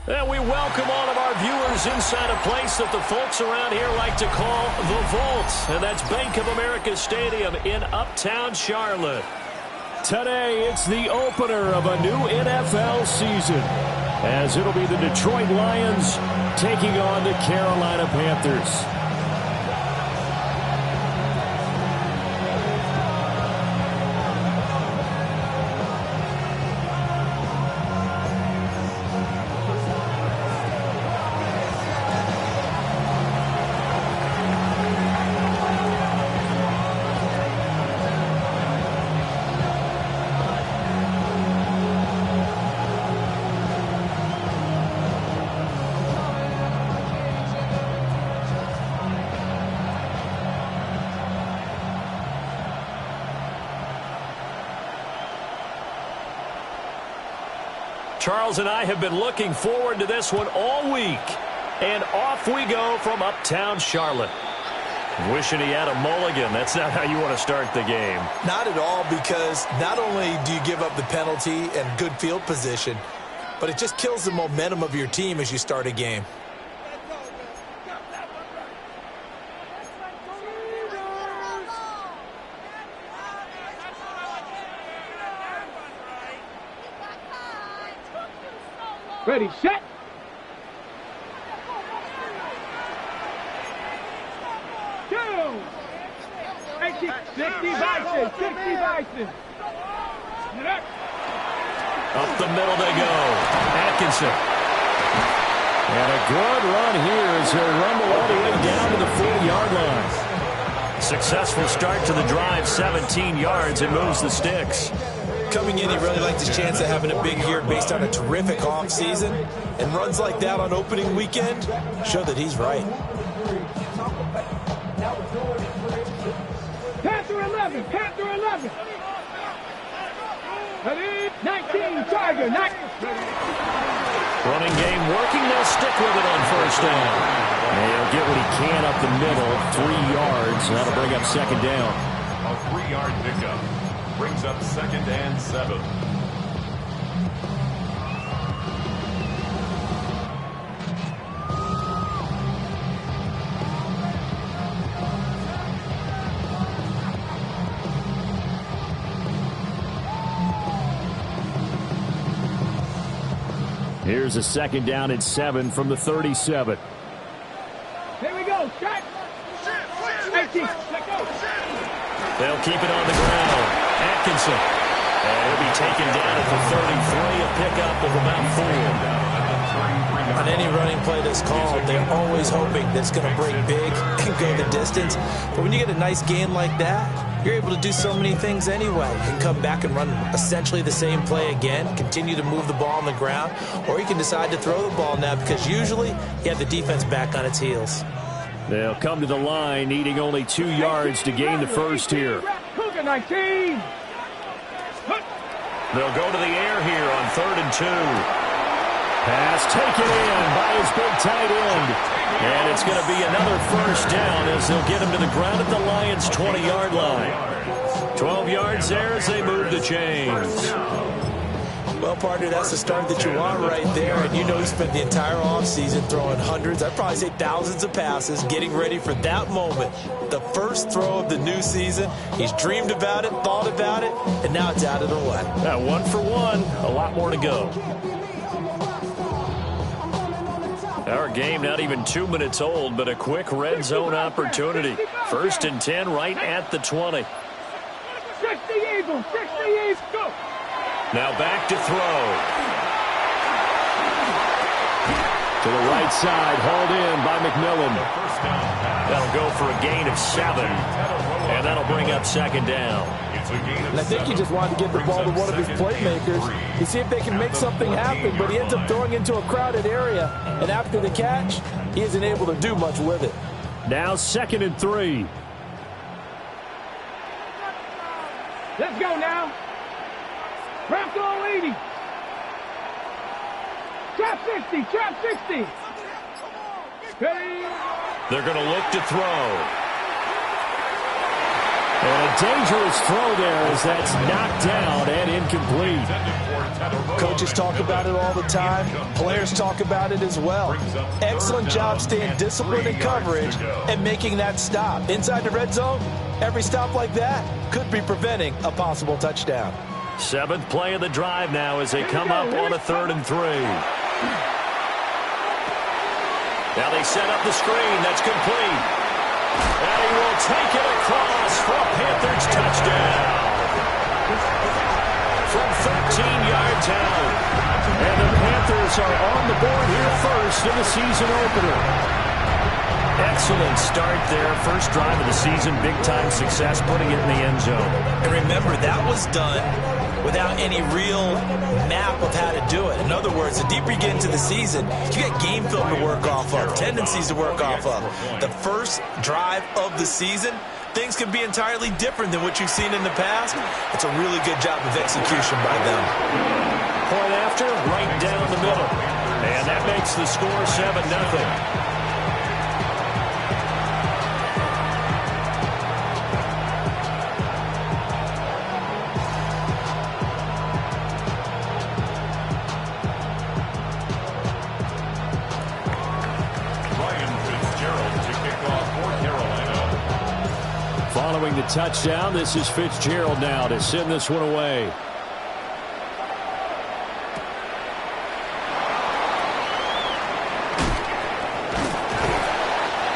And we welcome all of our viewers inside a place that the folks around here like to call the Vault. And that's Bank of America Stadium in Uptown Charlotte. Today, it's the opener of a new NFL season, as it'll be the Detroit Lions taking on the Carolina Panthers. Charles and I have been looking forward to this one all week. And off we go from Uptown Charlotte. Wishing he had a mulligan. That's not how you want to start the game. Not at all, because not only do you give up the penalty and good field position, but it just kills the momentum of your team as you start a game. Ready, set. 2. 60 Bison, 60 Bison. Up the middle they go. Atkinson. And a good run here as he'll rumble all the way down to the 40-yard line. Successful start to the drive, 17 yards, and moves the sticks. Coming in, he really liked his chance of having a big year based on a terrific offseason. And runs like that on opening weekend show that he's right. Panther 11, Panther 11. Ready? 19, Tiger, 19. Running game working, they'll stick with it on first down. And he'll get what he can up the middle, 3 yards, and that'll bring up second down. A 3-yard pickup. Brings up 2nd and 7. Here's a 2nd down and 7 from the 37. Here we go, shot. 18, let go. They'll keep it on the ground. Atkinson. And he'll be taken down at the 33, a pickup of about 4. On any running play that's called, they're always hoping that it's going to break big and go the distance. But when you get a nice gain like that, you're able to do so many things anyway. You can come back and run essentially the same play again, continue to move the ball on the ground, or you can decide to throw the ball now because usually you have the defense back on its heels. They'll come to the line, needing only 2 yards to gain the first here. Cougar 19. They'll go to the air here on 3rd and 2. Pass taken in by his big tight end. And it's going to be another first down as they'll get him to the ground at the Lions' 20-yard line. 12 yards there as they move the chains. Well, partner, that's the start that you want right there. And you know he spent the entire offseason throwing hundreds, I'd probably say thousands of passes, getting ready for that moment. The first throw of the new season. He's dreamed about it, thought about it, and now it's out of the way. 1 for 1, a lot more to go. Our game not even 2 minutes old, but a quick red zone opportunity. 1st and 10 right at the 20. 60 Eagles, 60 Eagles, go. Now back to throw. To the right side, hauled in by McMillan. That'll go for a gain of 7. And that'll bring up 2nd down. And I think he just wanted to get the ball to one of his playmakers to see if they can make something happen, but he ends up throwing into a crowded area. And after the catch, he isn't able to do much with it. Now 2nd and 3. Let's go now. Craft all 80. Trap 60, trap 60. Ready? They're going to look to throw. And a dangerous throw there as that's knocked down and incomplete. Coaches talk about it all the time. Players talk about it as well. Excellent job staying disciplined in coverage and making that stop. Inside the red zone, every stop like that could be preventing a possible touchdown. 7th play of the drive now as they come up on a 3rd and 3. Now they set up the screen. That's complete. And he will take it across for a Panthers touchdown. From 13 yards out. And the Panthers are on the board here first in the season opener. Excellent start there. First drive of the season. Big-time success putting it in the end zone. And remember, that was done without any real map of how to do it. In other words, the deeper you get into the season, you get game film to work off of, tendencies to work off of. The first drive of the season, things can be entirely different than what you've seen in the past. It's a really good job of execution by them. Point after, right down the middle. And that makes the score 7-0. Following the touchdown, this is Fitzgerald now to send this one away.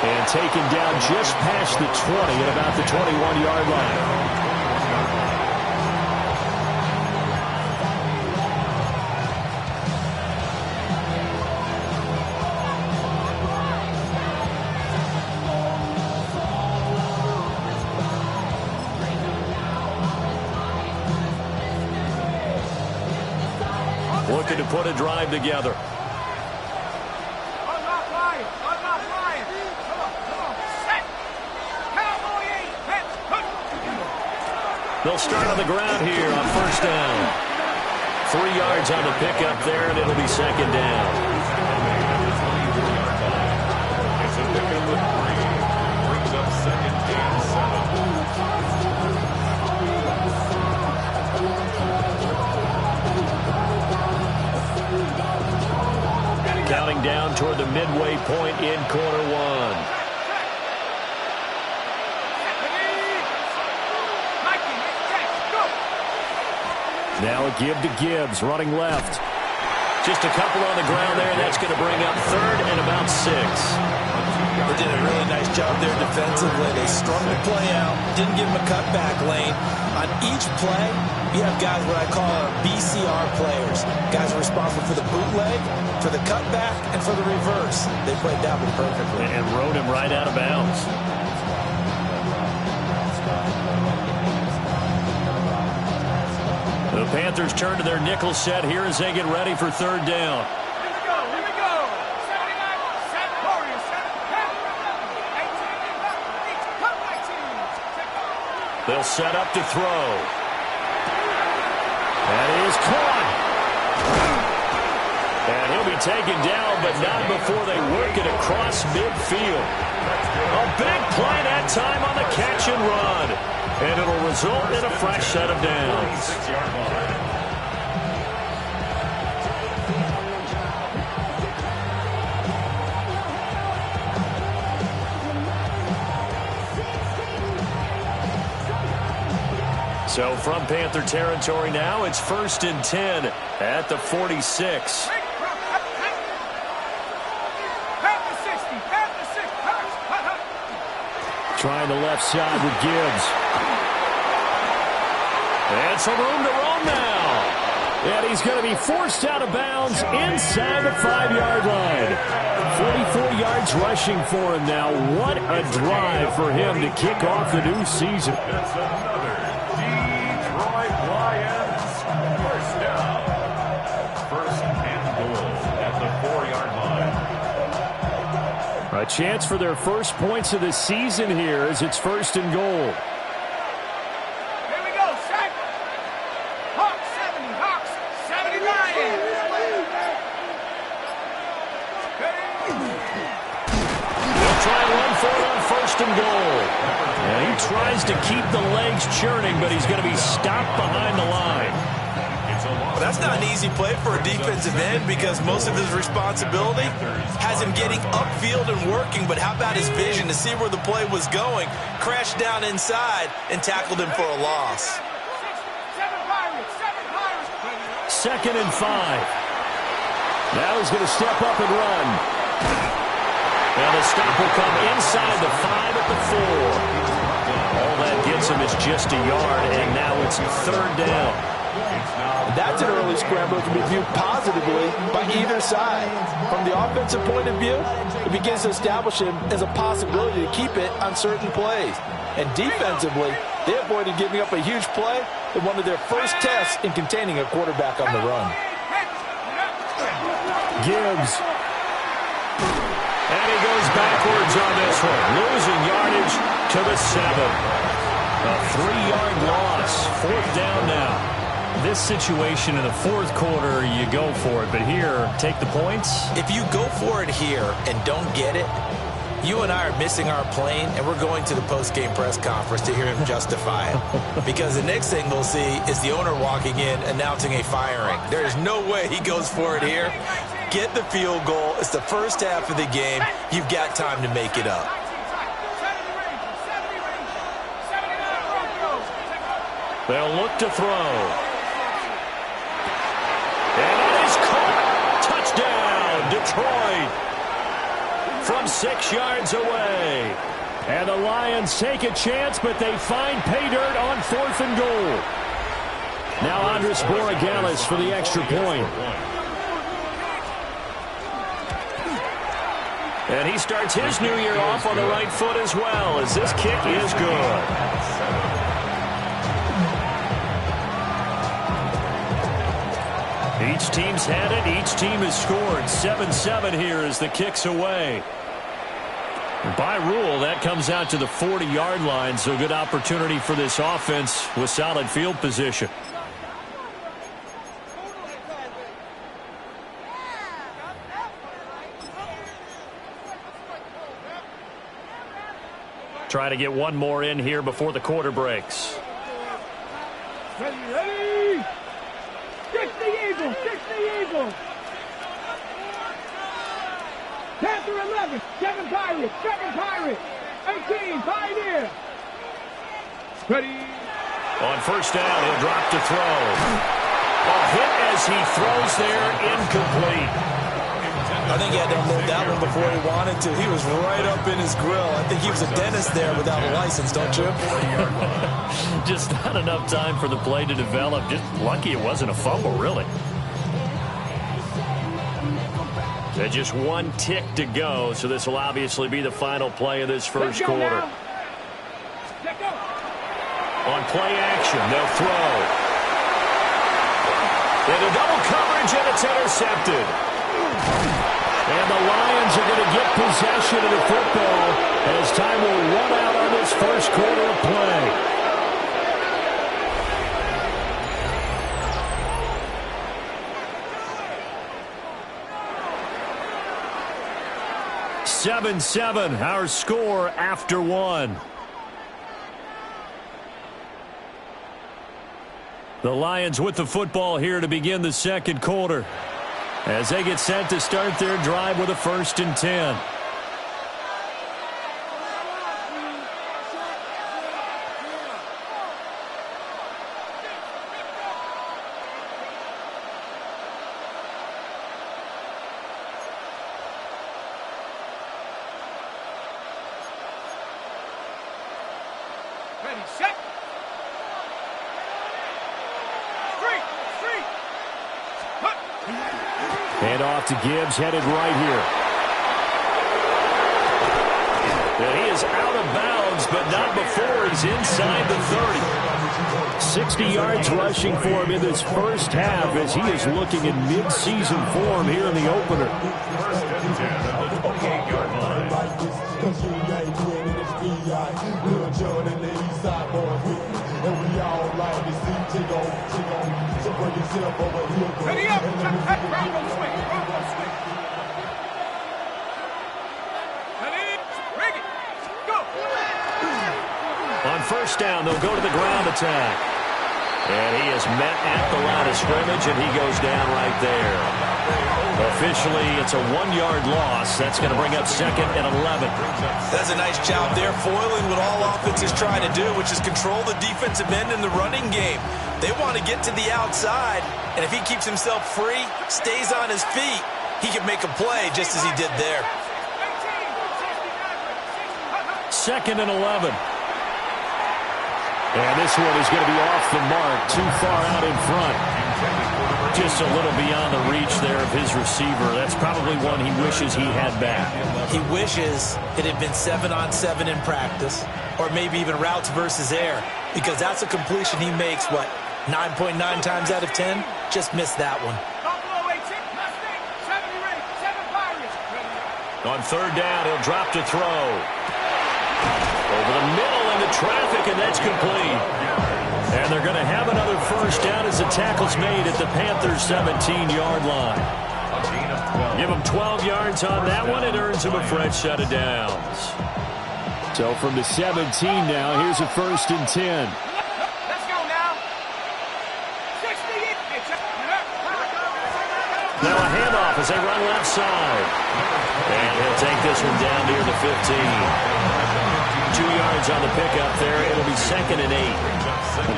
And taken down just past the 20 at about the 21-yard line. Looking to put a drive together. They'll start on the ground here on first down. 3 yards on the pickup there, and it'll be second down. It's a pickup of 3. Brings up second and 7. Counting down toward the midway point in quarter one. Now a give to Gibbs, running left. Just a couple on the ground there. That's going to bring up 3rd and about 6. They did a really nice job there defensively. They strung the play out, didn't give him a cutback lane. On each play, you have guys what I call BCR players. Guys are responsible for the bootleg, for the cutback, and for the reverse. They played that one perfectly. And rode him right out of bounds. The Panthers turn to their nickel set here as they get ready for 3rd down. Here we go. 79, set, Warriors, set, 18, They'll set up to throw. That is caught. And he'll be taken down, but not before they work it across midfield. A big play that time on the catch and run. And it'll result in a fresh set of downs. 6-yard line. So from Panther territory now, it's 1st and 10 at the 46. Trying the left side with Gibbs. And some room to roam now. And he's going to be forced out of bounds inside the 5-yard line. 44 yards rushing for him now. What a drive for him to kick off the new season. That's another Detroit Lions first down. 1st and goal at the 4-yard line. A chance for their first points of the season here as it's 1st and goal. Here we go, set. Hawks 70, Hawks 79. They'll try and run for it on 1st and goal. And he tries to keep the legs churning, but he's going to be stopped behind the line. Well, that's not an easy play for a defensive end because most of his responsibility has him getting upfield and working, but how about his vision to see where the play was going, crashed down inside, and tackled him for a loss. 2nd and 5. Now he's going to step up and run. And the stop will come inside the 5 at the 4. All that gets him is just a yard, and now it's 3rd down. That's an early scramble that can be viewed positively by either side. From the offensive point of view, it begins to establish him as a possibility to keep it on certain plays. And defensively, they avoided giving up a huge play in one of their first tests in containing a quarterback on the run. Gibbs. And he goes backwards on this one, losing yardage to the 7. A 3-yard loss, 4th down now. This situation in the 4th quarter, you go for it. But here, take the points. If you go for it here and don't get it, you and I are missing our plane, and we're going to the post-game press conference to hear him justify it. Because the next thing we'll see is the owner walking in announcing a firing. There is no way he goes for it here. Get the field goal. It's the first half of the game. You've got time to make it up. They'll look to throw. And it is caught. Touchdown, Detroit. From 6 yards away. And the Lions take a chance, but they find pay dirt on 4th and goal. Now Andres Borregales for the extra point. And he starts his new year off on the right foot as well, as this kick is good. Each team's had it. Each team has scored. 7-7 here as the kick's away. By rule, that comes out to the 40-yard line, so good opportunity for this offense with solid field position. Try to get one more in here before the quarter breaks. Ready! Kick the Eagle! Kick the Eagle! Panther 11, 7 Pirates, 7 Pirates, 18 Pioneer. Ready? On 1st down, he'll drop to throw. A hit as he throws there, incomplete. I think he had to unload that one before he wanted to. He was right up in his grill. I think he was a dentist there without a license, don't you? Just not enough time for the play to develop. Just lucky it wasn't a fumble, really. There's just one tick to go, so this will obviously be the final play of this first quarter. On play action, they'll throw. Into double coverage, and it's intercepted. And the Lions are going to get possession of the football as time will run out on this first quarter of play. 7-7, our score after one. The Lions with the football here to begin the second quarter as they get set to start their drive with a 1st and 10. Ready, set. And off to Gibbs, headed right here. And he is out of bounds, but not before he's inside the 30. 60 yards rushing for him in this first half as he is looking in mid-season form here in the opener. Ready up. Bravo swing. Bravo swing. Ready. Bring it. Go. On first down, they'll go to the ground attack. And he is met at the line of scrimmage, and he goes down right there. Officially, it's a 1-yard loss. That's going to bring up second and 11. That's a nice job there, foiling what all offenses try to do, which is control the defensive end in the running game. They want to get to the outside, and if he keeps himself free, stays on his feet, he can make a play just as he did there. Second and 11. And this one is going to be off the mark, too far out in front. Just a little beyond the reach there of his receiver. That's probably one he wishes he had back. He wishes it had been 7-on-7 in practice, or maybe even routes versus air, because that's a completion he makes, 9.9 times out of 10? Just missed that one. On third down, he'll drop to throw. Over the middle into traffic, and that's complete. And they're going to have another first down as the tackle's made at the Panthers' 17-yard line. Give him 12 yards on that one. It earns him a fresh set of downs. So from the 17 now, here's a first and 10. Let's go now. 60. Now a handoff as they run left side. And he'll take this one down near the 15. 2 yards on the pickup there. It'll be second and 8.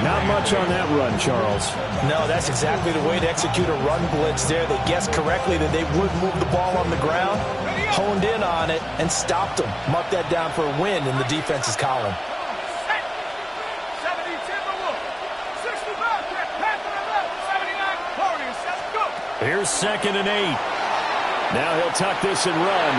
Not much on that run, Charles. No, that's exactly the way to execute a run blitz there. They guessed correctly that they would move the ball on the ground, honed in on it, and stopped them. Mark that down for a win in the defense's column. 70 Timberwolves. 65 Panther 11. 79 Warriors. Let's go. Here's second and 8. Now he'll tuck this and run.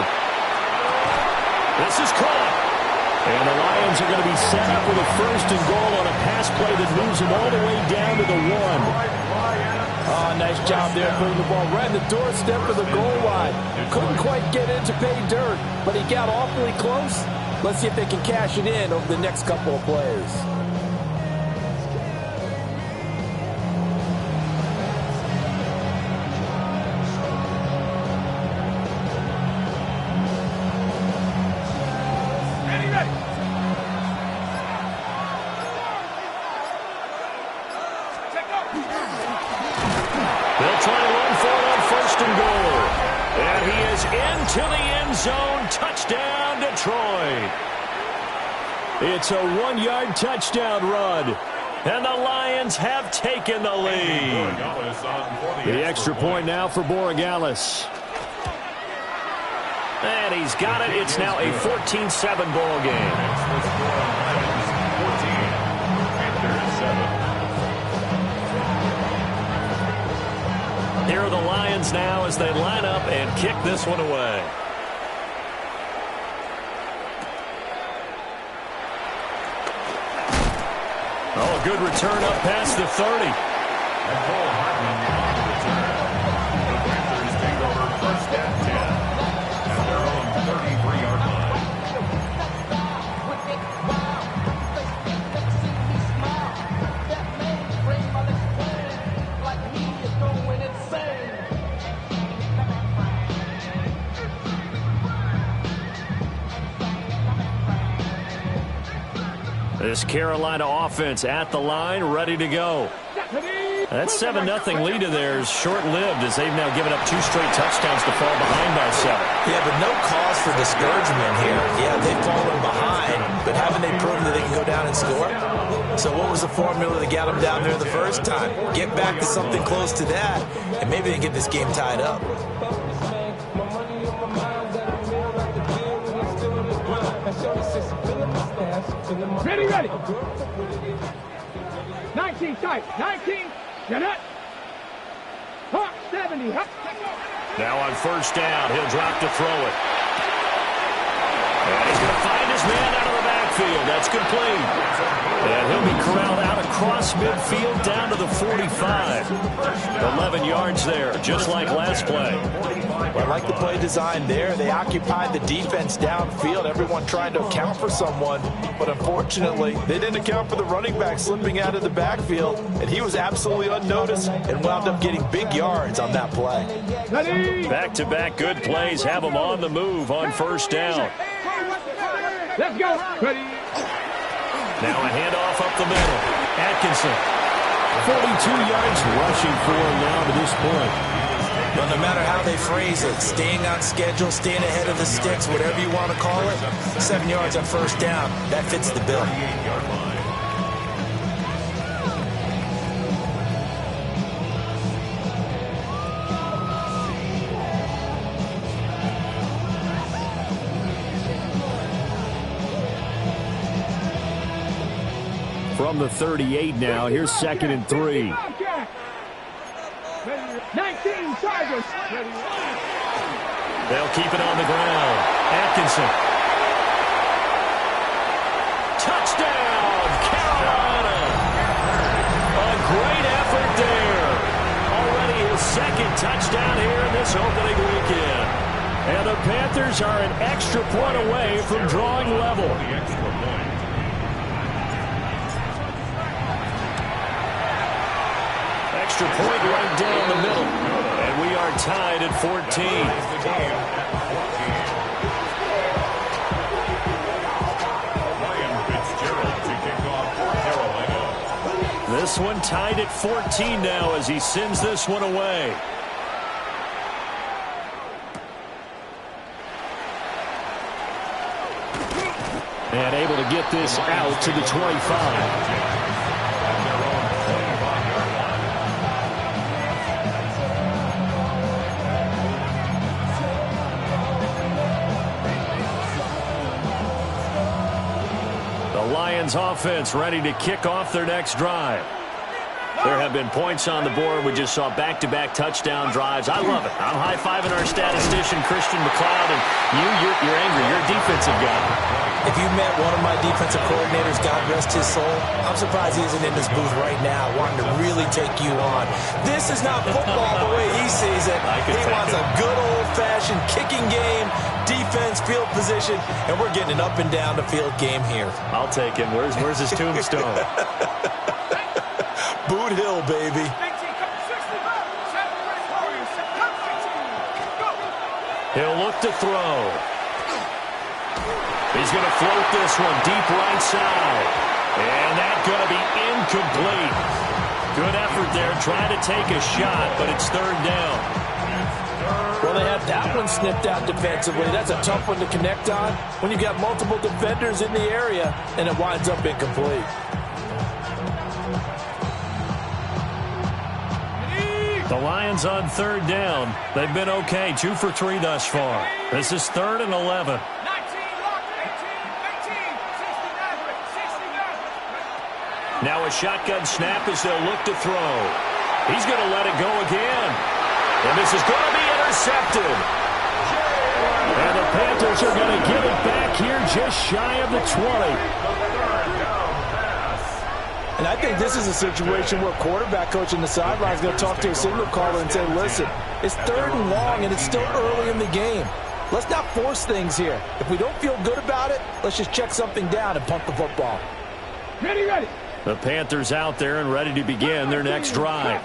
This is caught. And the Lions are going to be set up with a first and goal on a pass play that moves them all the way down to the 1. Oh, nice job there putting the ball right in the doorstep of the goal line. Couldn't quite get in to pay dirt, but he got awfully close. Let's see if they can cash it in over the next couple of plays. They'll try to run for it on first and goal. And he is into the end zone. Touchdown, Detroit. It's a 1-yard touchdown run. And the Lions have taken the lead. The extra point now for Borregales. And he's got it. It's now a 14-7 ball game. Here are the Lions now as they line up and kick this one away. Oh, a good return up past the 30. And Cole Hartman on the return. The Panthers take over first and 10 at their own 33-yard line. This Carolina offense at the line, ready to go. That 7-0 lead of theirs short-lived as they've now given up 2 straight touchdowns to fall behind by 7. Yeah, but no cause for discouragement here. Yeah, they've fallen behind, but haven't they proven that they can go down and score? So what was the formula that got them down there the first time? Get back to something close to that, and maybe they get this game tied up. Ready. 19 tight. 19. Get it. 70. Now on first down, he'll drop to throw it. And he's going to find his man out of the backfield. That's complete. And he'll be corralled out across midfield down to the 45. 11 yards there, just like last play. Well, I like the play design there. They occupied the defense downfield. Everyone trying to account for someone. But unfortunately, they didn't account for the running back slipping out of the backfield. And he was absolutely unnoticed and wound up getting big yards on that play. Back-to-back good plays have them on the move on first down. Let's go. Ready. Now a handoff up the middle. Atkinson. 42 yards rushing for him now to this point. Well, no matter how they phrase it, staying on schedule, staying ahead of the sticks, whatever you want to call it, 7 yards on first down, that fits the bill. From the 38 now, here's 2nd and 3. 19 Tigers. They'll keep it on the ground. Atkinson. Touchdown, Carolina. A great effort there. Already his 2nd touchdown here in this opening weekend. And the Panthers are an extra point away from drawing level. Extra point right down the middle. And we are tied at 14. This one tied at 14 now as he sends this one away. And able to get this out to the 25. Lions offense ready to kick off their next drive. There have been points on the board. We just saw back-to-back touchdown drives. I love it. I'm high-fiving our statistician, Christian McLeod, and you're angry. You're a defensive guy. If you met one of my defensive coordinators, God rest his soul, I'm surprised he isn't in this booth right now wanting to really take you on. This is not football the way he sees it. He wants a good old-fashioned kicking game, defense, field position, and we're getting an up-and-down-the-field game here. I'll take him. Where's his tombstone? Boot Hill, baby. He'll look to throw. He's going to float this one deep right side. And that's going to be incomplete. Good effort there, trying to take a shot, but it's 3rd down. Well, they had that one snipped out defensively. That's a tough one to connect on when you've got multiple defenders in the area, and it winds up incomplete. The Lions on 3rd down. They've been okay, 2 for 3 thus far. This is 3rd and 11. Now a shotgun snap as they'll look to throw. He's going to let it go again. And this is going to be intercepted. And the Panthers are going to get it back here just shy of the 20. And I think this is a situation where quarterback coach in the sideline is going to talk to a signal caller and say, listen, it's 3rd and long and it's still early in the game. Let's not force things here. If we don't feel good about it, let's just check something down and punt the football. Ready. The Panthers out there and ready to begin their next drive.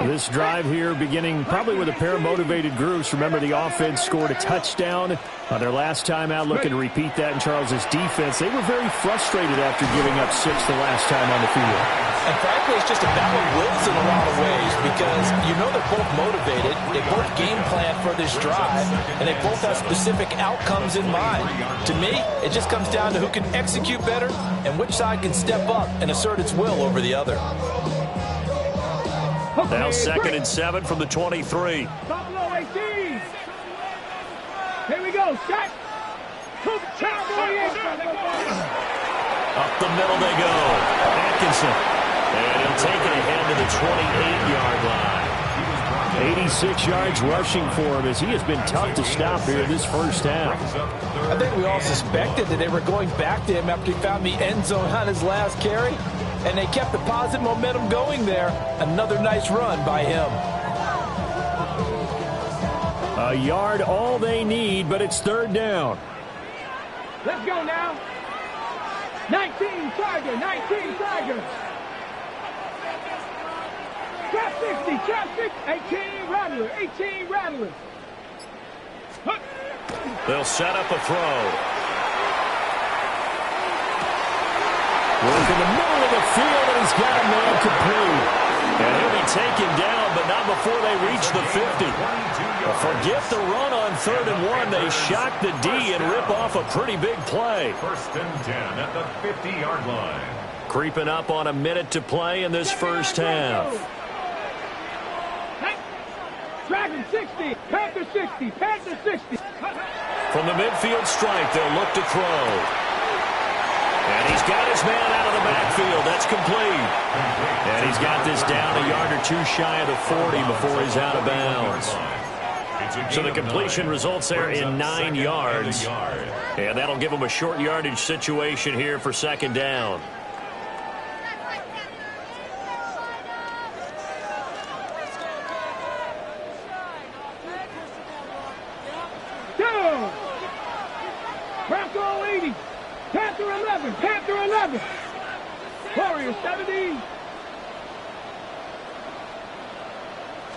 This drive here beginning probably with a pair of motivated groups. Remember, the offense scored a touchdown their last time out. Looking to repeat that in Charles's defense. They were very frustrated after giving up 6 the last time on the field. And frankly, it's just a battle of wills in a lot of ways because you know they're both motivated. They both game plan for this drive, and they both have specific outcomes in mind. To me, it just comes down to who can execute better and which side can step up and assert its will over the other. Now 2nd and 7 from the 23. Buffalo 18. Here we go. Shot. Up the middle they go. Atkinson. And he'll take it ahead to the 28-yard line. 86 yards rushing for him as he has been tough to stop here this first half. I think we all suspected that they were going back to him after he found the end zone on his last carry, and they kept the positive momentum going there. Another nice run by him. A yard all they need, but it's 3rd down. Let's go now. 19 Tiger, 19 Tiger. Trap 60, trap 60, 18 Rattler, 18 Rattler. They'll set up a throw. Work in the middle of the field, and he's got a man complete. And he'll be taken down, but not before they reach the 50. Forget the run on 3rd and 1. They shock the D and rip off a pretty big play. 1st and 10 at the 50-yard line. Creeping up on a minute to play in this first half. Dragon 60, Panther 60, Panther 60. From the midfield stripe, they'll look to throw. And he's got his man out of the backfield. That's complete. And he's got this down a yard or two shy of the 40 before he's out of bounds. So the completion results there in 9 yards. And that'll give him a short yardage situation here for 2nd down. Bronco 80, Panther 11, Panther 11. Warrior 70.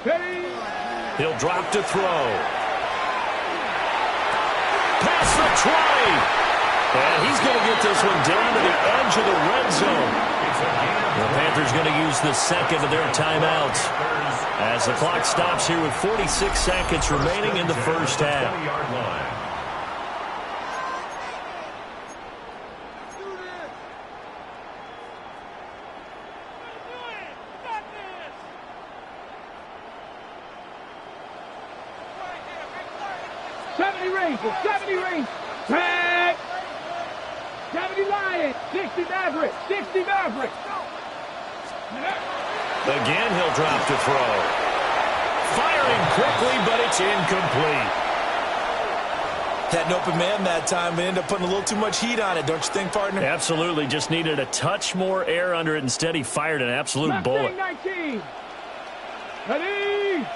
Ready. He'll drop to throw. Pass the 20. And he's going to get this one down to the edge of the red zone. The Panthers going to use the 2nd of their timeouts as the clock stops here with 46 seconds remaining in the first half. 20-yard line. Rangers, 70 Rangers. Tag. 70 Lions, 60 Maverick, 60 Maverick. Again, he'll drop to throw. Firing quickly, but it's incomplete. Had an open man that time, but ended up putting a little too much heat on it, don't you think, partner? Absolutely. Just needed a touch more air under it. Instead, he fired an absolute bullet. 19. Ready.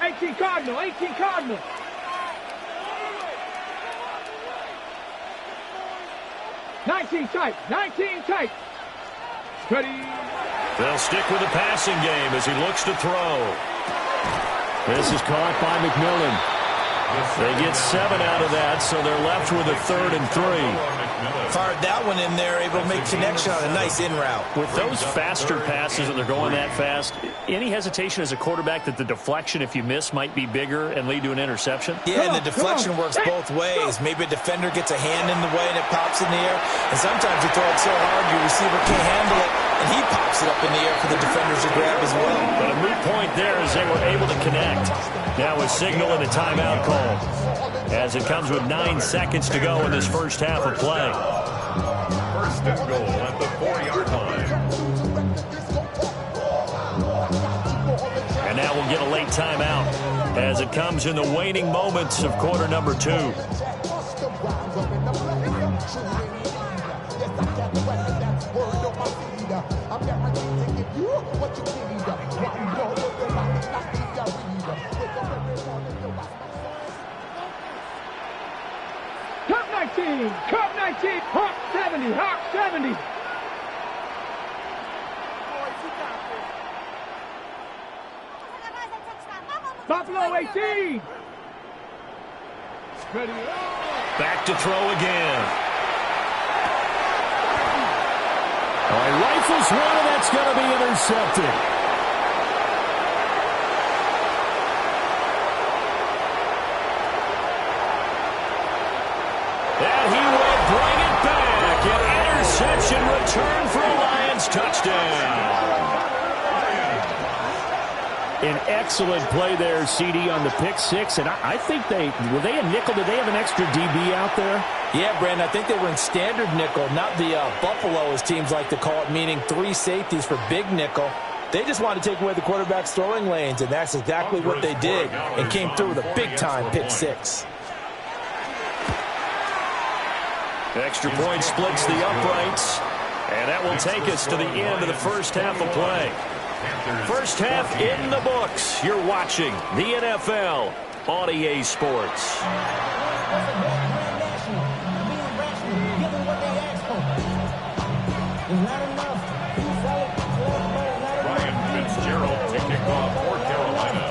18 Cardinal, 18 Cardinal. 19 tight, 19 tight. Ready. They'll stick with the passing game as he looks to throw. This is caught by McMillan. They get 7 out of that, so they're left with a 3rd and 3. Fired that one in there, able to make connection on a nice in route. With those faster passes that they're going that fast, any hesitation as a quarterback that the deflection, if you miss, might be bigger and lead to an interception? Yeah, and the deflection works both ways. Maybe a defender gets a hand in the way and it pops in the air. And sometimes you throw it so hard your receiver can't handle it, and he pops it up in the air for the defenders to grab as well. But a moot point there as they were able to connect. Now a signal and a timeout call as it comes with 9 seconds to go in this first half of play. 1st and goal at the 4-yard line. And now we'll get a late timeout as it comes in the waning moments of quarter number 2. Cup 19, Hawk 70, Hawk 70. Buffalo 18. Ready. Back to throw again. Oh, he rifles one, and that's going to be intercepted. And he will bring it back. An interception return for a Lions touchdown. An excellent play there, CD, on the pick 6. And I think were they a nickel? Did they have an extra DB out there? Yeah, Brandon, I think they were in standard nickel, not the Buffalo, as teams like to call it, meaning 3 safeties for big nickel. They just wanted to take away the quarterback's throwing lanes, and that's exactly what they did, and came through with a big-time pick 6. Extra point splits the uprights, and that will take us to the end of the first half of play. First half in the books. You're watching the NFL on EA Sports. Ryan Fitzgerald to kick off for Carolina.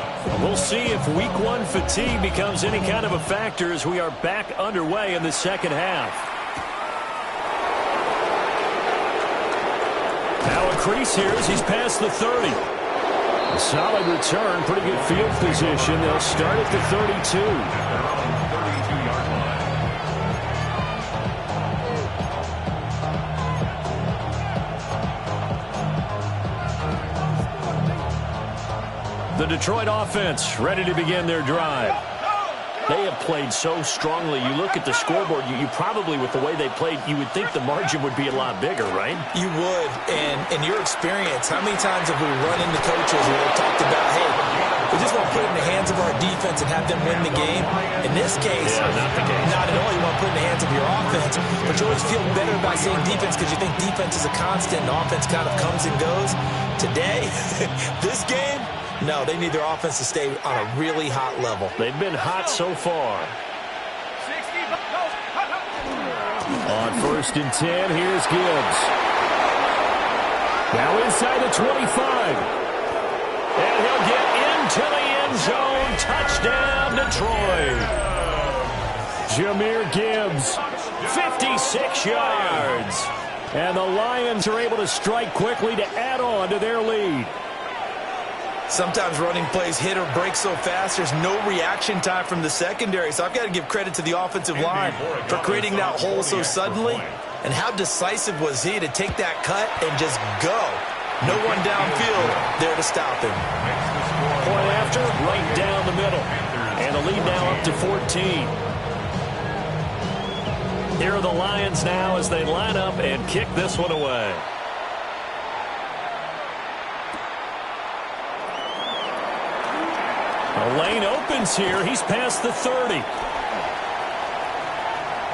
We'll see if week 1 fatigue becomes any kind of a factor as we are back underway in the second half. crease here as he's past the 30. A solid return, pretty good field position. They'll start at the 32. The Detroit offense ready to begin their drive. They have played so strongly. You look at the scoreboard, you probably, with the way they played, you would think the margin would be a lot bigger, right? You would. And in your experience, how many times have we run into coaches where they've talked about, hey, we just want to put it in the hands of our defense and have them win the game? In this case, not at all. You want to put it in the hands of your offense, but you always feel better about saying defense because you think defense is a constant and offense kind of comes and goes. Today, this game, no, they need their offense to stay on a really hot level. They've been hot so far. On 1st and 10, here's Gibbs. Now inside the 25. And he'll get into the end zone. Touchdown, Detroit. Jahmyr Gibbs, 56 yards. And the Lions are able to strike quickly to add on to their lead. Sometimes running plays hit or break so fast, there's no reaction time from the secondary. So I've got to give credit to the offensive line for creating that hole so suddenly. And how decisive was he to take that cut and just go? No one downfield there to stop him. Point after, right down the middle. And the lead now up to 14. Here are the Lions now as they line up and kick this one away. The lane opens here. He's past the 30.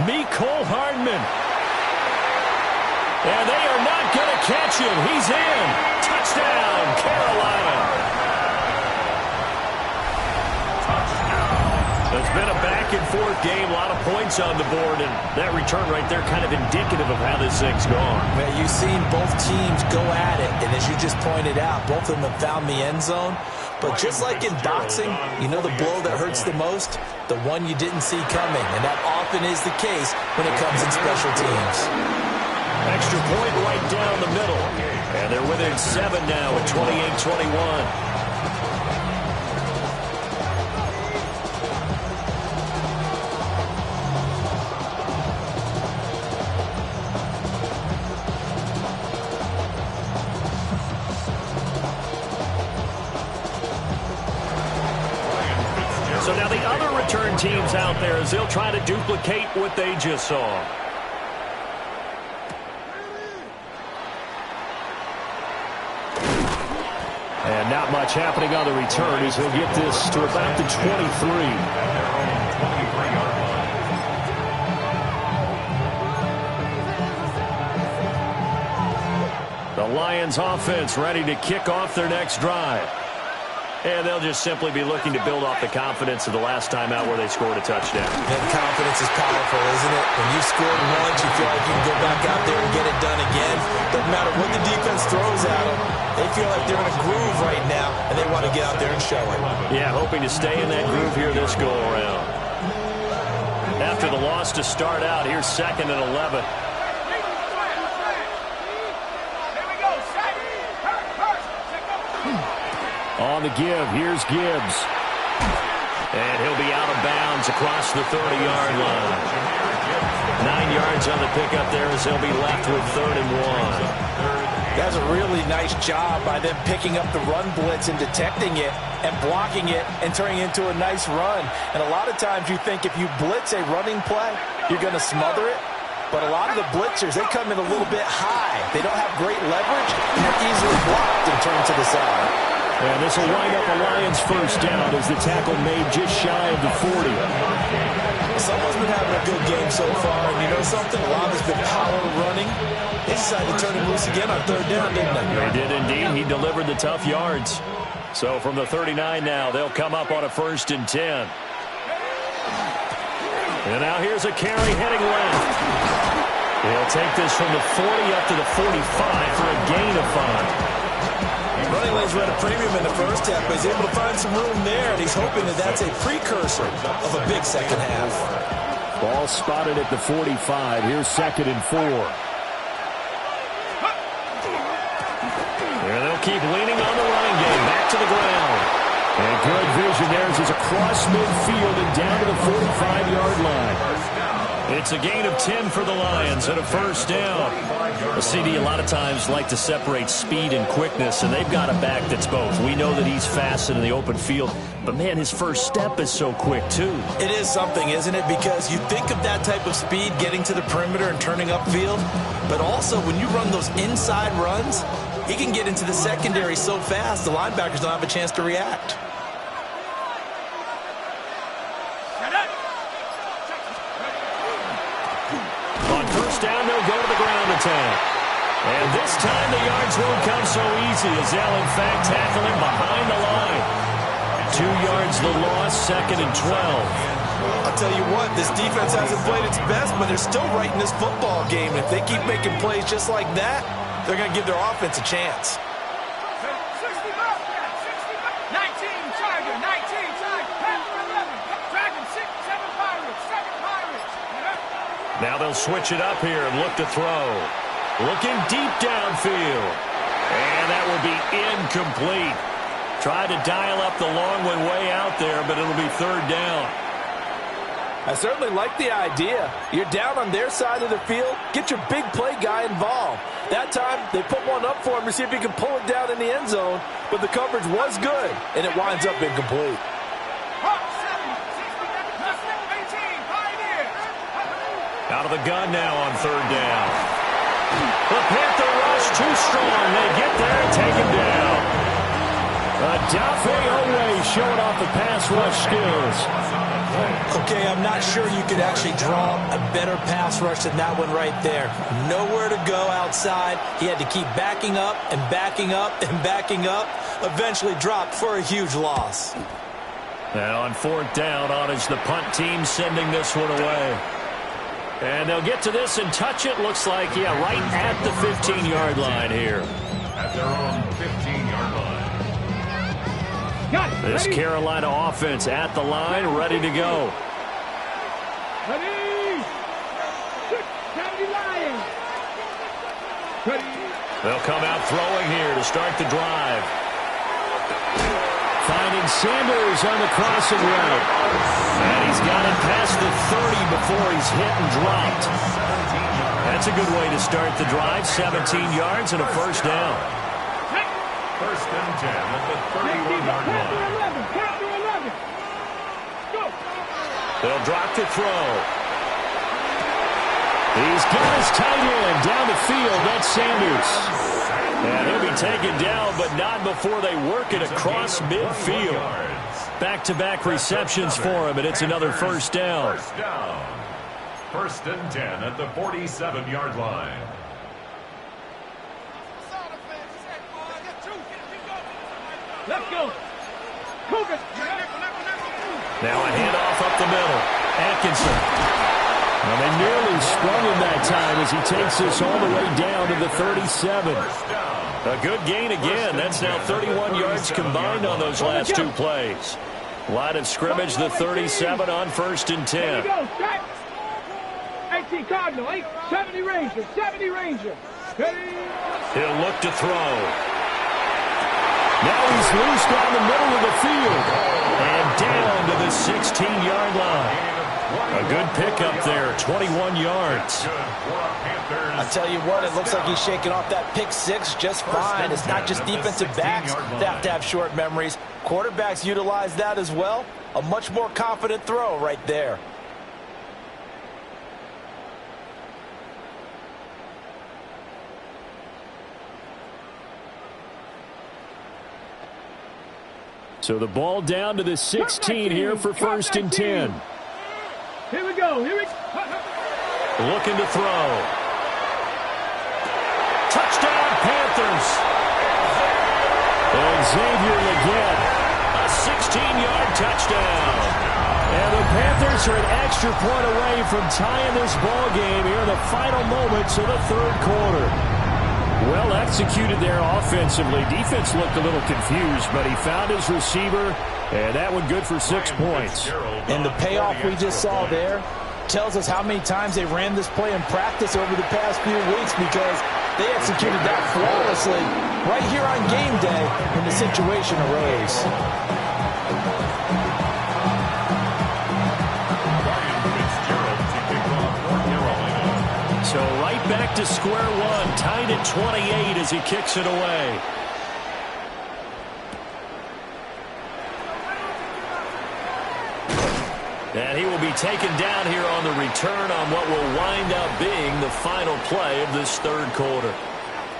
Mecole Hardman. And they are not going to catch him. He's in. Touchdown, Carolina. It's been a back-and-forth game, a lot of points on the board, and that return right there kind of indicative of how this thing's gone. Man, you've seen both teams go at it, and as you just pointed out, both of them have found the end zone. But just like in boxing, you know the blow that hurts the most? The one you didn't see coming, and that often is the case when it comes in special teams. Extra point right down the middle, and they're within 7 now at 28-21. So now the other return teams out there as they'll try to duplicate what they just saw. And not much happening on the return as he'll get this to about the 23. The Lions offense ready to kick off their next drive. And they'll just simply be looking to build off the confidence of the last time out where they scored a touchdown. And confidence is powerful, isn't it? When you scored once, you feel like you can go back out there and get it done again. Doesn't matter what the defense throws at them. They feel like they're in a groove right now, and they want to get out there and show it. Yeah, hoping to stay in that groove here this go-around. After the loss to start out, here's 2nd and 11. On the give, here's Gibbs. And he'll be out of bounds across the 30-yard line. 9 yards on the pickup there as he'll be left with 3rd and 1. That's a really nice job by them picking up the run blitz and detecting it and blocking it and turning it into a nice run. And a lot of times you think if you blitz a running play, you're going to smother it. But a lot of the blitzers, they come in a little bit high. They don't have great leverage, and they're easily blocked and turned to the side. And this will wind up a Lions first down as the tackle made just shy of the 40. Someone's been having a good game so far, and you know something? A lot has been power running. They decided to turn him loose again on 3rd down, didn't they? They did indeed. He delivered the tough yards. So from the 39 now, they'll come up on a 1st and 10. And now here's a carry heading left. He'll take this from the 40 up to the 45 for a gain of 5. Running lanes were at a premium in the first half, but he's able to find some room there, and he's hoping that that's a precursor of a big second half. Ball spotted at the 45. Here's 2nd and 4. keep leaning on the running game. Back to the ground. And good vision there as he's across midfield and down to the 45-yard line. It's a gain of 10 for the Lions and a first down. The CD a lot of times like to separate speed and quickness, and they've got a back that's both. We know that he's fast in the open field, but, man, his first step is so quick, too. It is something, isn't it? Because you think of that type of speed getting to the perimeter and turning upfield, but also when you run those inside runs, he can get into the secondary so fast the linebackers don't have a chance to react. On first down, they'll go to the ground attack. And this time the yards won't come so easy as they'll, in fact, tackle him behind the line. 2 yards the loss, 2nd and 12. I'll tell you what, this defense hasn't played its best, but they're still right in this football game. And if they keep making plays just like that, they're going to give their offense a chance. 60 back, 19 Tiger, 19 Tiger, Panther 11, Dragon 6, 7 Pirates, 7 Pirates. Now they'll switch it up here and look to throw. Looking deep downfield. And that will be incomplete. Tried to dial up the long one way out there, but it'll be third down. I certainly like the idea. You're down on their side of the field. Get your big play guy involved. That time, they put one up for him to see if he can pull it down in the end zone, but the coverage was good, and it winds up incomplete. Out of the gun now on third down. The Panther rush too strong. They get there and take him down. Odafe Oweh showing off the pass rush skills. Okay, I'm not sure you could actually draw a better pass rush than that one right there. Nowhere to go outside. He had to keep backing up and backing up and backing up. Eventually dropped for a huge loss. Now on fourth down, on is the punt team sending this one away. And they'll get to this and touch it. Looks like, yeah, right at the 15-yard line here. At their own 15-yard line. This Carolina offense at the line, ready to go. Ready. 670 Lions. Ready. They'll come out throwing here to start the drive. Finding Sanders on the crossing route. And he's got it past the 30 before he's hit and dropped. That's a good way to start the drive. 17 yards and a first down. First and 10 at the 31-yard line. Panther 11. Go. They'll drop to throw. He's got his tight end down the field. That's Sanders. And he'll be taken down, but not before they work it across midfield. Back-to-back receptions for him, and it's another first down. First down. First and 10 at the 47-yard line. Let's go. Cougars. Now a handoff up the middle. Atkinson. Well, they nearly sprung him that time as he takes this all the way down to the 37. A good gain again. That's now 31 yards combined on those last two plays. Line of scrimmage, the 37 on first and 10. Here we go. Strike. 18 Cardinal. 70 Ranger. 70 Ranger. Ready. He'll look to throw. Now he's loose down the middle of the field. And down to the 16-yard line. A good pickup there, 21 yards. I tell you what, it looks like he's shaking off that pick six just fine. It's not just defensive backs that have to have short memories. Quarterbacks utilize that as well. A much more confident throw right there. So the ball down to the 16 here for first and 10. Here we go. Looking to throw. Touchdown, Panthers. And Xavier Legette, a 16-yard touchdown. And the Panthers are an extra point away from tying this ball game here in the final moments of the third quarter. Well executed there offensively. Defense looked a little confused, but he found his receiver, and that one good for 6 points. And the payoff we just saw there tells us how many times they ran this play in practice over the past few weeks, because they executed that flawlessly right here on game day when the situation arose. So right back to square one, tied at 28 as he kicks it away. And he will be taken down here on the return on what will wind up being the final play of this third quarter.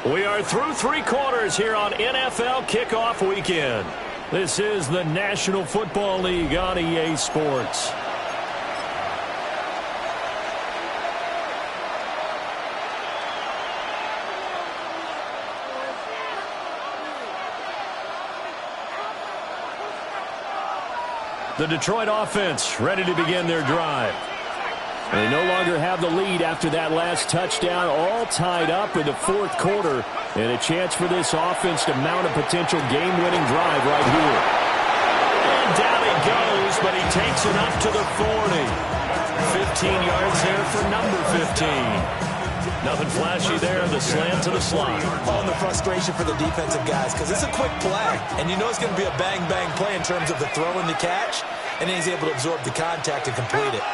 We are through three quarters here on NFL Kickoff Weekend. This is the National Football League on EA Sports. The Detroit offense ready to begin their drive. They no longer have the lead after that last touchdown, all tied up in the fourth quarter, and a chance for this offense to mount a potential game-winning drive right here. And down he goes, but he takes it up to the 40. 15 yards there for number 15. Nothing flashy there, the slant to the slot. On the frustration for the defensive guys, because it's a quick play, and you know it's going to be a bang-bang play in terms of the throw and the catch, and then he's able to absorb the contact and complete it.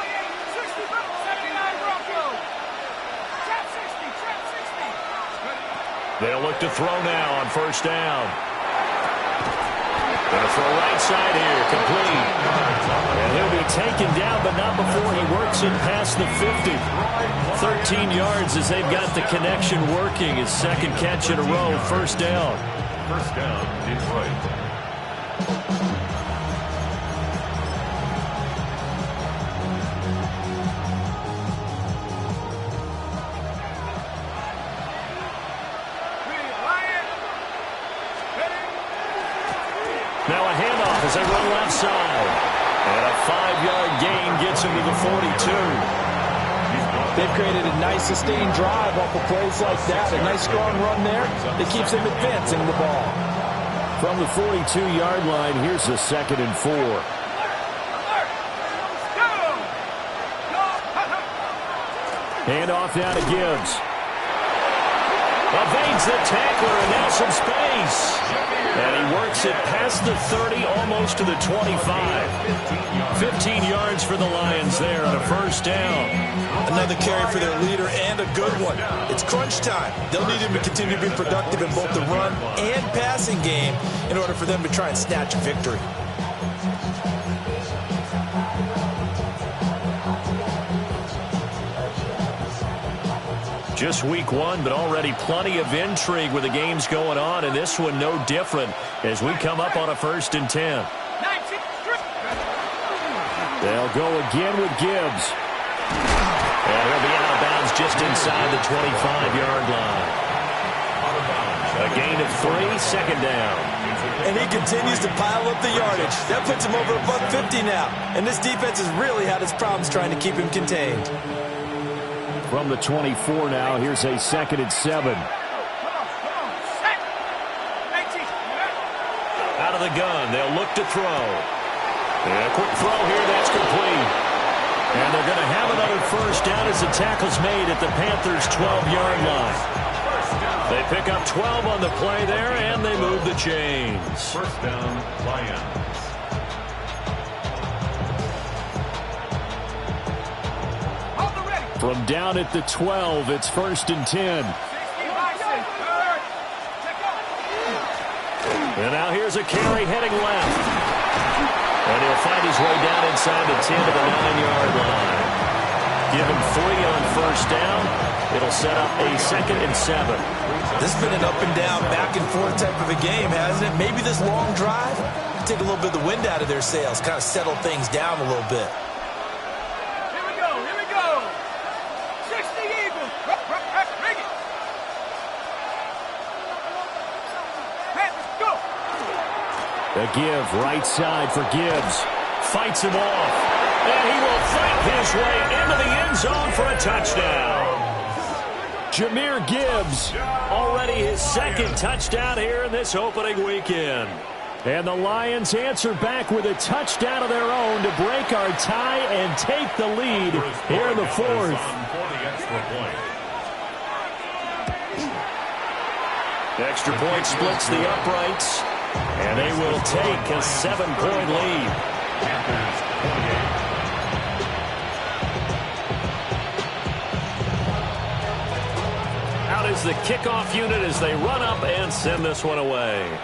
They'll look to throw now on first down. Going to throw right side here, complete. And he'll be taken down, but not before he works it past the 50. 13 yards as they've got the connection working. His second catch in a row, first down. First down, Detroit. Now a handoff as they run left side. And a 5-yard gain gets him to the 42. They've created a nice sustained drive off of plays like that. A nice strong run there that keeps them advancing the ball. From the 42-yard line, here's the 2nd and 4. Handoff now to Gibbs. Evades the tackler, and now some space. And he works it past the 30, almost to the 25. 15 yards for the Lions there on a first down. Another carry for their leader and a good one. It's crunch time. They'll need him to continue to be productive in both the run and passing game in order for them to try and snatch a victory. Just week one, but already plenty of intrigue with the games going on, and this one no different as we come up on a 1st and 10. They'll go again with Gibbs. And he'll be out of bounds just inside the 25-yard line. A gain of 3, second down. And he continues to pile up the yardage. That puts him over above 50 now. And this defense has really had its problems trying to keep him contained. From the 24 now, here's a 2nd and 7. Out of the gun, they'll look to throw. And a quick throw here, that's complete. And they're going to have another first down as the tackle's made at the Panthers' 12-yard line. They pick up 12 on the play there, and they move the chains. First down, Lions. From down at the 12, it's 1st and 10. And now here's a carry heading left. And he'll find his way down inside the 10 to the 9-yard line. Give him 3 on first down. It'll set up a 2nd and 7. This has been an up and down, back and forth type of a game, hasn't it? Maybe this long drive take a little bit of the wind out of their sails, kind of settle things down a little bit. A give right side for Gibbs. Fights him off. And he will fight his way into the end zone for a touchdown. Jahmyr Gibbs, already his 2nd touchdown here in this opening weekend. And the Lions answer back with a touchdown of their own to break our tie and take the lead here in the 4th. Extra point splits the uprights, and they will take a 7-point lead. Panthers 28. Out is the kickoff unit as they run up and send this one away.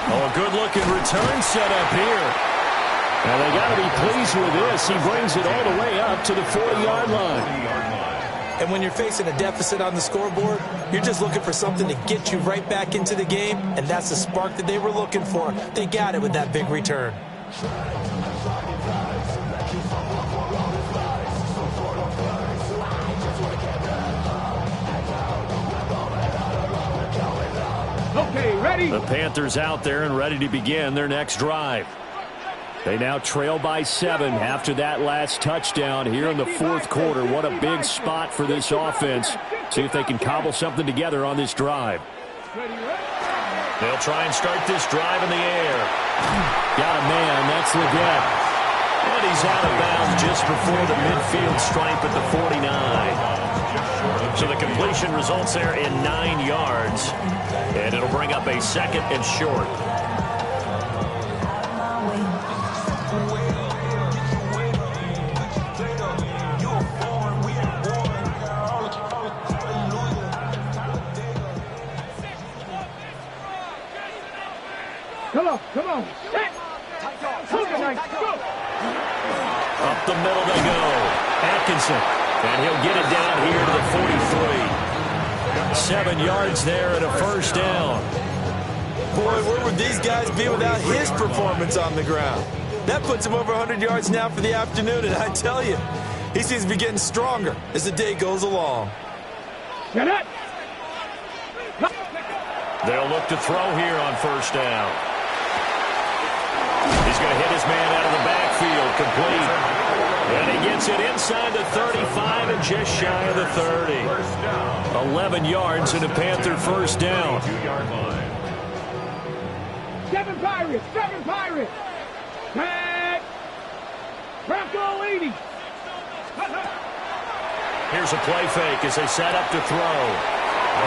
Oh, a good-looking return set up here. And they got to be pleased with this. He brings it all the way up to the 40-yard line. And when you're facing a deficit on the scoreboard, you're just looking for something to get you right back into the game, and that's the spark that they were looking for. They got it with that big return. Okay, ready? The Panthers out there and ready to begin their next drive. They now trail by 7 after that last touchdown here in the fourth quarter. What a big spot for this offense. See if they can cobble something together on this drive. They'll try and start this drive in the air. Got a man. That's Legette. And he's out of bounds just before the midfield stripe at the 49. So the completion results there in 9 yards. And it'll bring up a 2nd and short. Come on. Up the middle they go. Atkinson. And he'll get it down here to the 43. 7 yards there and a first down. Boy, where would these guys be without his performance on the ground? That puts him over 100 yards now for the afternoon, and I tell you, he seems to be getting stronger as the day goes along. Get it! They'll look to throw here on first down. He's going to hit his man out of the backfield, complete. And he gets it inside the 35 and just shy of the 30. 11 yards and a Panther first down. 2-yard line. 7 Pirates! Tag! Bronco 80! Here's a play fake as they set up to throw.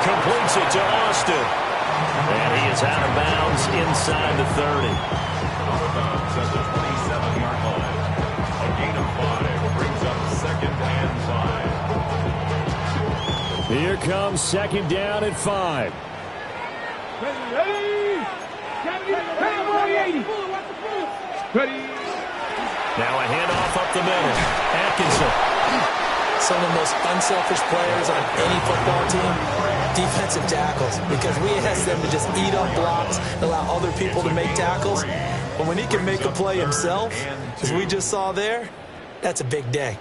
Completes it to Austin. And he is out of bounds inside the 30. Out of bounds at the 27-yard line. A gain of 5 brings up 2nd and 5. Here comes 2nd down at 5. Ready! 80! Ready! Now a handoff up the middle. Atkinson. Some of the most unselfish players on any football team, defensive tackles, because we ask them to just eat up blocks, allow other people to make tackles. But when he can make a play himself, as we just saw there, that's a big day.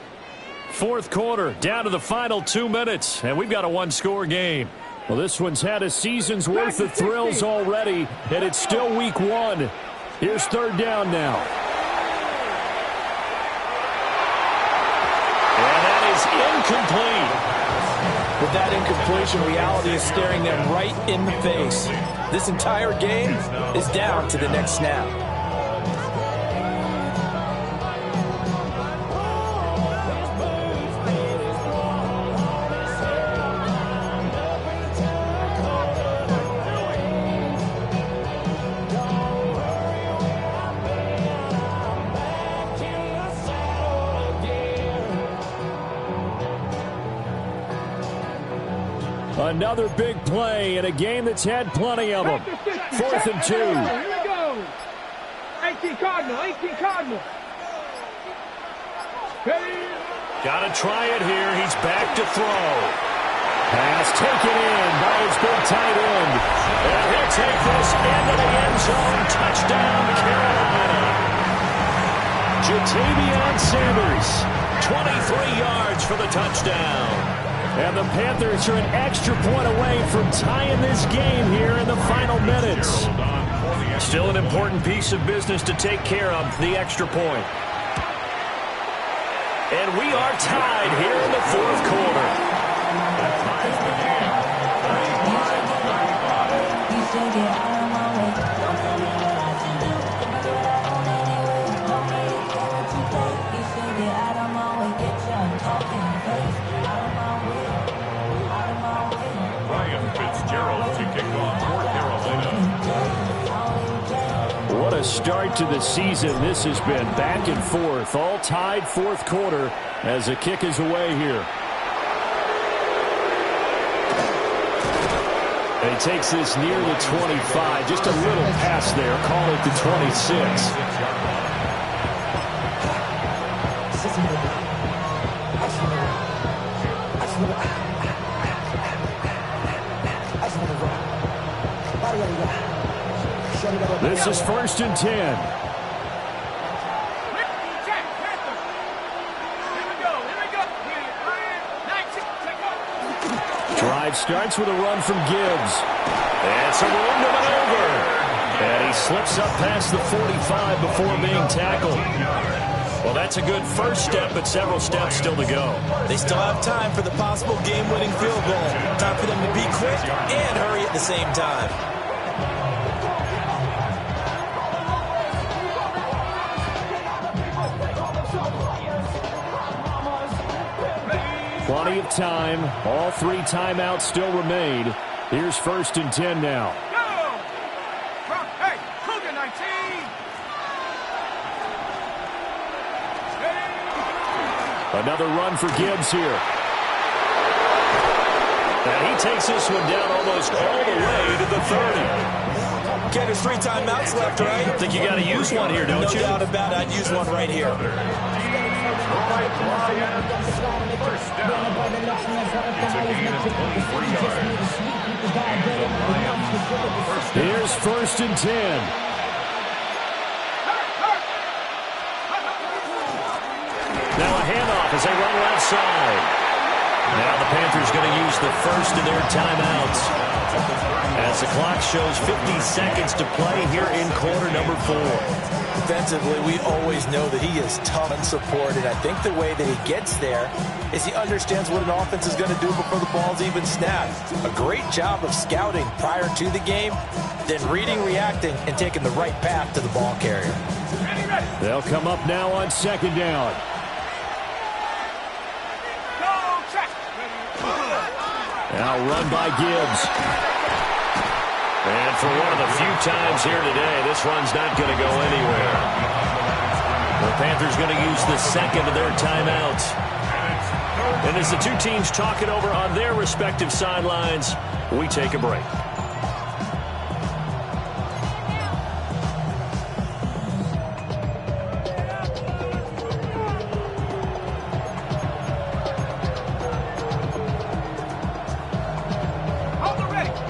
Fourth quarter, down to the final 2 minutes, and we've got a one-score game. Well, this one's had a season's worth of thrills already, and it's still week 1. Here's 3rd down now. And that is incomplete. With that incompletion, reality is staring them right in the face. This entire game is down to the next snap. Another big play in a game that's had plenty of them. 4th and 2. Here we go. 18 Cardinal. Got to try it here. He's back to throw. Pass taken in by his big tight end. And he'll take this into the end zone. Touchdown, Carolina. Jatavion Sanders, 23 yards for the touchdown. And the Panthers are an extra point away from tying this game here in the final minutes. Still an important piece of business to take care of, the extra point. And we are tied here in the fourth quarter. a start to the season. This has been back and forth, all tied fourth quarter as the kick is away here. And he takes this near the 25. Just a little pass there. Call it the 26. This is 1st and 10. Drive starts with a run from Gibbs. It's a room to maneuver. And he slips up past the 45 before being tackled. Well, that's a good first step, but several steps still to go. They still have time for the possible game-winning field goal. Time for them to be quick and hurry at the same time. Plenty of time. All 3 timeouts still remain. Here's 1st and 10 now. Hey, Cougar 19. Another run for Gibbs here. And he takes this one down almost all the way to the 30. Get his 3 timeouts left, right? I think you got to use one here, don't you? No doubt about it. I'd use one right here. First down. It's a gain of 23 yards. Here's 1st and 10. Now a handoff as they run left side. Now the Panthers going to use the first of their timeouts. As the clock shows 50 seconds to play here in quarter number 4. Defensively, we always know that he is tough and supported. I think the way that he gets there is he understands what an offense is going to do before the ball's even snapped. A great job of scouting prior to the game, then reading, reacting, and taking the right path to the ball carrier. They'll come up now on 2nd down. Now run by Gibbs. And for one of the few times here today, this run's not going to go anywhere. The Panthers going to use the second of their timeouts. And as the 2 teams talk it over on their respective sidelines, we take a break.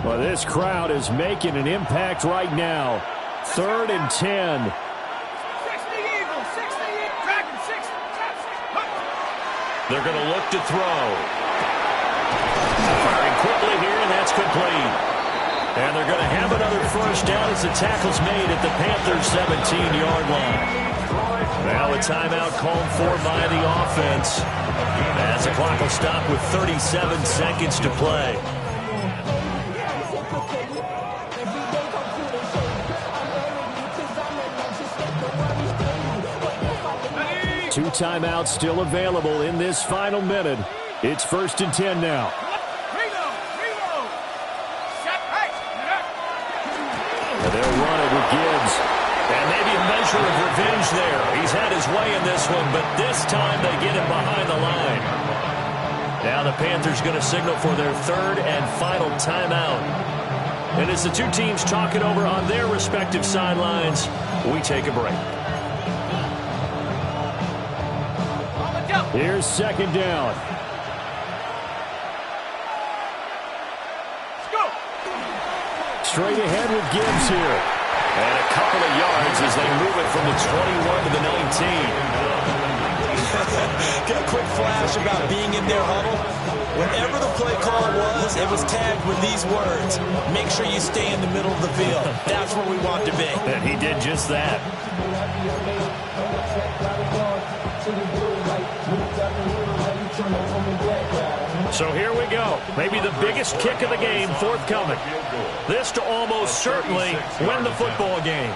Well, this crowd is making an impact right now. 3rd and 10. 60 Eagles, 60 Dragon, 60. They're going to look to throw. Firing quickly here, and that's complete. And they're going to have another first down as the tackle's made at the Panthers' 17-yard line. Now a timeout called for by the offense. As the clock will stop with 37 seconds to play. 2 timeouts still available in this final minute. It's 1st and 10 now. And they'll run it with Gibbs. And maybe a measure of revenge there. He's had his way in this one, but this time they get him behind the line. Now the Panthers going to signal for their 3rd and final timeout. And as the 2 teams talk it over on their respective sidelines, we take a break. Here's 2nd down. Straight ahead with Gibbs here. And a couple of yards as they move it from the 21 to the 19. Got a quick flash about being in their huddle. Whatever the play call was, it was tagged with these words. Make sure you stay in the middle of the field. That's where we want to be. And he did just that. So here we go. Maybe the biggest kick of the game forthcoming. This to almost certainly win the football game.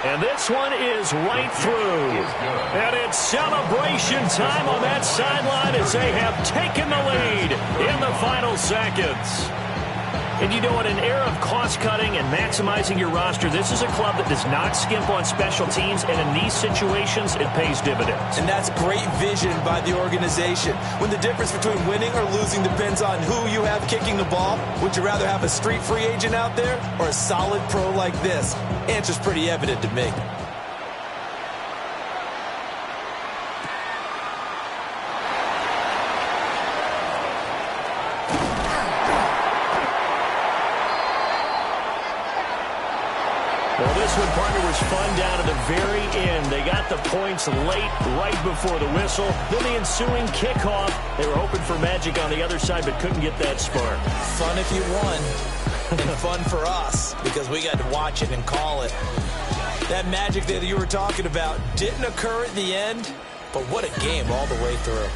And this one is right through. And it's celebration time on that sideline as they have taken the lead in the final seconds. And you know, in an era of cost-cutting and maximizing your roster, this is a club that does not skimp on special teams, and in these situations, it pays dividends. And that's great vision by the organization. When the difference between winning or losing depends on who you have kicking the ball, would you rather have a street free agent out there or a solid pro like this? Answer's pretty evident to me. Well, this one, partner, was fun down to the very end. They got the points late, right before the whistle. Then the ensuing kickoff. They were hoping for magic on the other side, but couldn't get that spark. Fun if you won, and fun for us, because we got to watch it and call it. That magic that you were talking about didn't occur at the end, but what a game all the way through.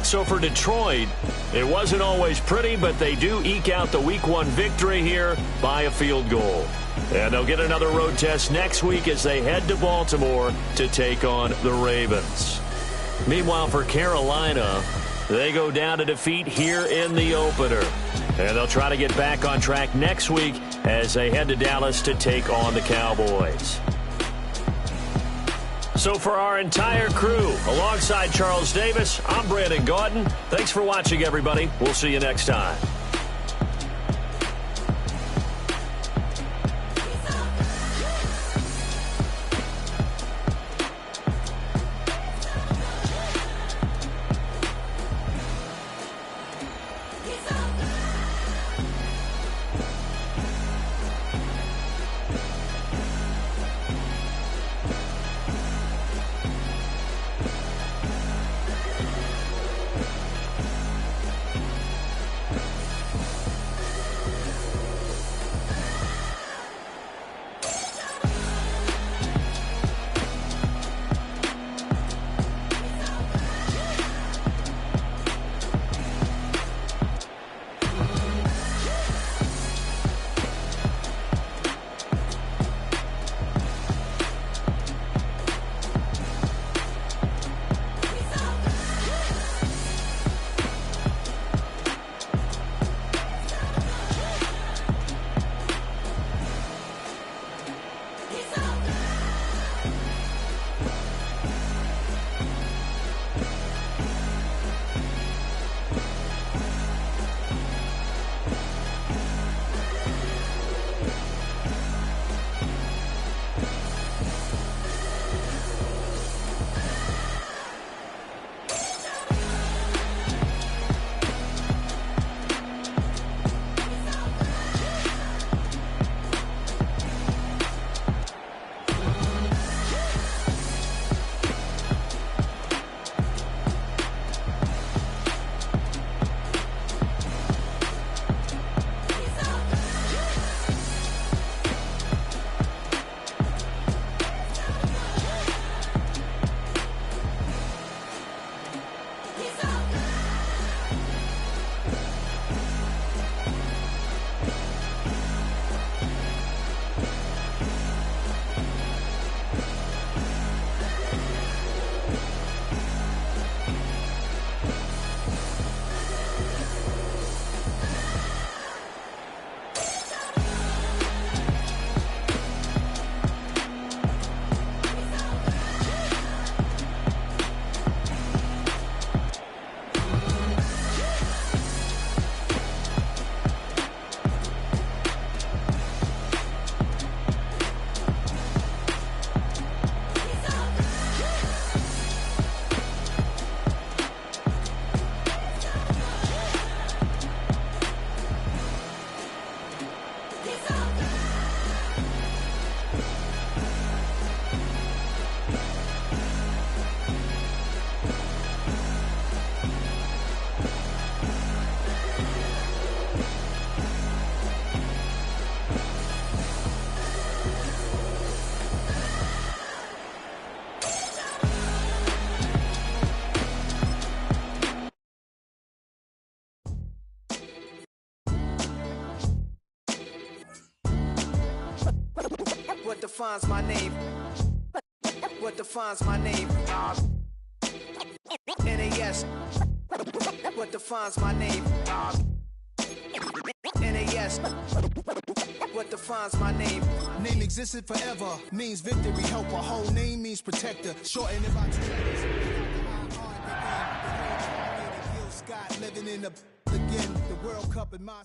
So for Detroit, it wasn't always pretty, but they do eke out the Week 1 victory here by a field goal. And they'll get another road test next week as they head to Baltimore to take on the Ravens. Meanwhile, for Carolina, they go down to defeat here in the opener. And they'll try to get back on track next week as they head to Dallas to take on the Cowboys. So for our entire crew, alongside Charles Davis, I'm Brandon Gaudin. Thanks for watching, everybody. We'll see you next time. What defines my name? What defines my name? NAS. What defines my name? NAS. What defines my name? Name existed forever, means victory, helper. Whole name means protector. Shorten it by 2 letters. Gil Scott living in the again. The World Cup in my.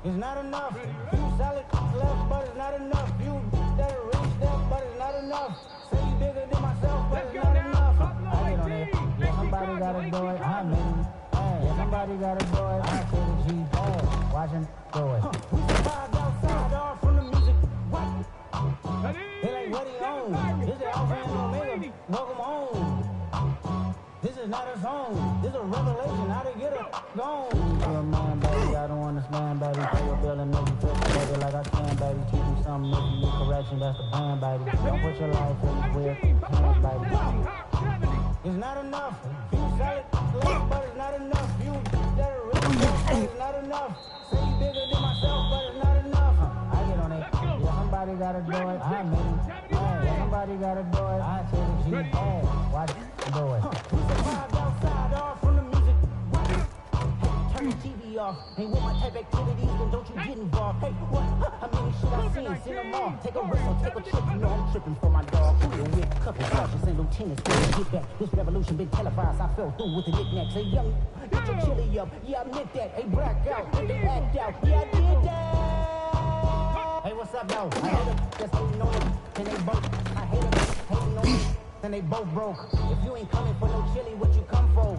It's not enough. You solid left, but it's not enough. You that reach that, but it's not enough. Say you bigger than myself, but it's not enough. I get on it. Yeah, somebody gotta do it. I'm in. Yeah, somebody gotta do it. I say the G. Yeah, watching do it. We survived outside, all from the music. What? They like what he owns. This is Alpha and Omega. Welcome home. This is not a song. This is a revelation. How to get it gone. You're a man, baby. I don't understand, baby. Pay your bill and make you feel baby like I can, baby. Teach me something, make you need correction. That's the plan, baby. Don't put your life in these weird hands, baby. It's not enough. You solid left, but it's not enough. You that rich, but it's not enough. Say you bigger than myself, but it's not enough. I get on it. Yeah, somebody gotta do it. I'm in. Yeah, somebody gotta do it. I say the G. Yeah, watch it do it. We survived outside, all from the music. Turn the TV off. Ain't with my type activities, then don't you get involved. Hey, what? How many shit I seen them all. Take a whistle, take a trip. You know I'm tripping for my dog. You're with couple cautious and lieutenants. Get back. This revolution been televised. I fell through with the knickknacks. Hey, young, get your chili Chili up. Yeah, I meant that. Hey, black out. They act out. Yeah, I did that. Hey, what's up, though? I hate them. Just hating on them. And they both. I hate them. Hating on them. And they both broke. If you ain't coming for no chili, what you come for?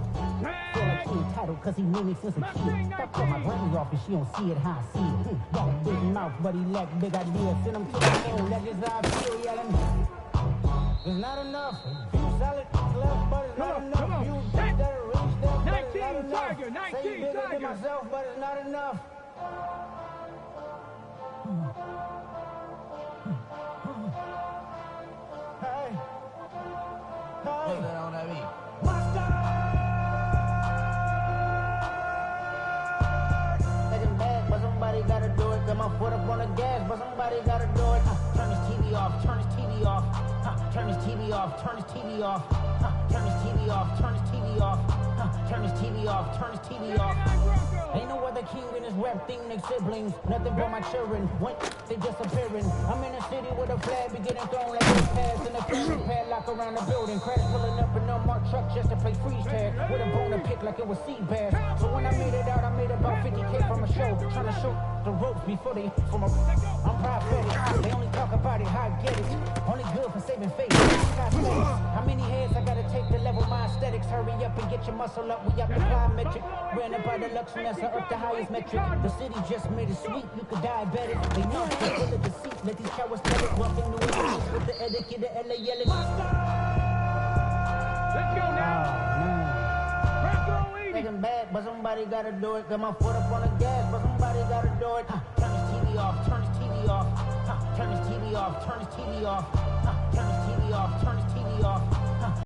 Feel like he entitled cause he knew me since a kid. Fuck cut my brains off and she don't see it how I see it. Got a big mouth, but he lack big ideas. Send him to the moon, that's just how I feel, yelling. It's not enough. Few solid left, but it's not enough. Few that are reached that, but it's not enough. Say bigger than myself, but it's not enough. Hey. What's that on that mean? Making bad, but somebody gotta do it. Got my foot up on the gas, but somebody gotta do it. Turn his TV off, turn his TV off. Turn his TV off, turn his TV off. Turn his TV off, turn his TV off. Turn his TV off, turn his TV off. Ain't no other king in this rap thing, they siblings. Nothing but my children. When they disappearing. I'm in a city with a flag, be getting thrown like a pass in a family padlock around the building. Crash pulling up an unmarked truck just to play freeze tag. With a bone to pick like it was sea bass. So when I made it out, I made about 50K from a show. Trying to show the ropes before they from a. I'm prophetic. They only talk about it, how I get it. Only good for saving face. How many heads I gotta take to level my aesthetics? Hurry up and get your muscle up. We up the plyometric. Ran up by the Lux Nessa up the highest metric. The city just made it sweet. You could diabetic. They know it's full of deceit. Let these cowards tell it. Walking new Orleans with the etiquette, the LA yelling. Let's go now. Franco easy. Making bad, but somebody gotta do it. Got my foot up on the gas, but somebody gotta do it. Turn his TV off, turn his TV off. Turn his TV off, turn his TV off. Turn his TV off, turn his TV off.